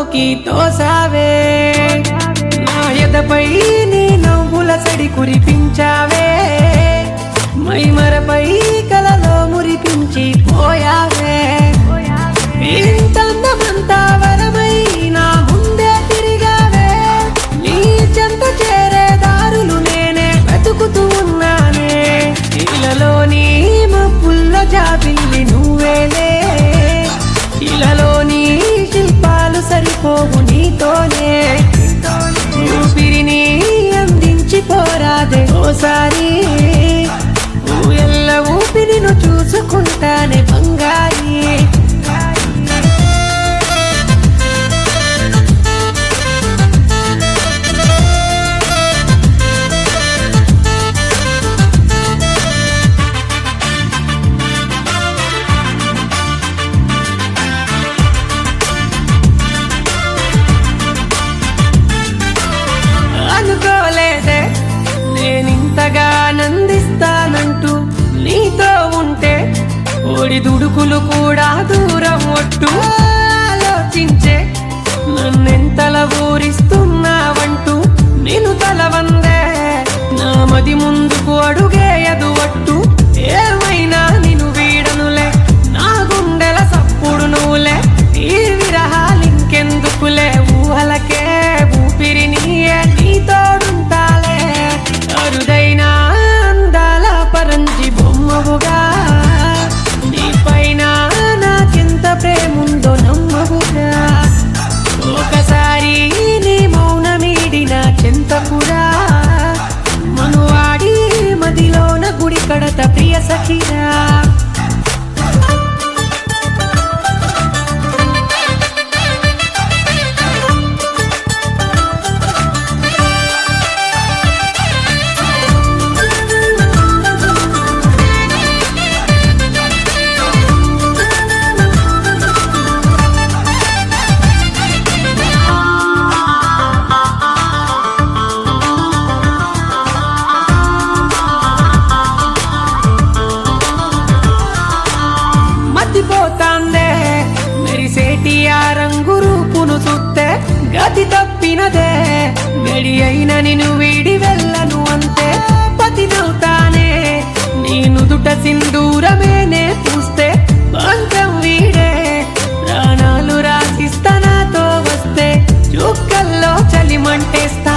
ఊహల్లోకి తోసావే నా ఎదపై నీ నవ్వుల సడి కురిపించావే మైమరపై కలలో మురిపించి పోయావే ఇంతందమంతా వరమై నా ముందే తిరిగావే నీ చెంత చేరే దారులు నేనే వెతుకుతూ ఉన్నానే ఇలలోని మబ్బుల్ల జాబిల్లి నువ్వేలే ఇలలోని శిల్పాలు సరిపోవు నీతోనే ఊపిరిని అందించి పోరాదే ఓసారి ఊయల్ల ఊపిరిను చూసుకుంటానే బంగారి అనుకోలేదే నేనింతగా ఆనందిస్తానంటూ నీతో ఉంటే ఓడి దుడుకులు కూడా దూరం ఒట్టు ఆలోచించే నన్నెంతల ఊరిస్తున్నావంటూ నేను తలవందే నా మది ముందుకు అడుగేయదు ఒట్టు ఏమైనా నిన్ను వీడనులే నా గుండెల సప్పుడు నువ్వులే ఈ విరహాలింకెందుకులే ఊహలకే ఊపిరిని నీ తోడుంటాలే అరుదైన అందాల పరంజి బొమ్మవుగా నీ పైన నాకెంత ప్రేముందో నమ్మవుగా ఒకసారి నీ మౌనమీడిన చెంతకురా మనువాడి మదిలోన గుడి కడత ప్రియ సఖిరా మతిపోతాందే మెరిసేటి ఆ రంగు రూపును చూస్తే గతి తప్పినదే గడి అయిన నిన్ను వీడి వెళ్ళను అంతే పతినవుతానే నీ నుదుట సింధూరమేనే పూస్తే బంధం వీడే ప్రాణాలు రాసిస్తా నాతో వస్తే చుక్కల్లో చలిమంటేస్తా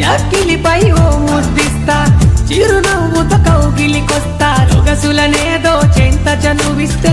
చక్కిలిపై ఓ ముద్దిస్తా చిరునవ్వుతో కౌగిలికొస్తా రొగసులనేదో చెంత చనువిస్తే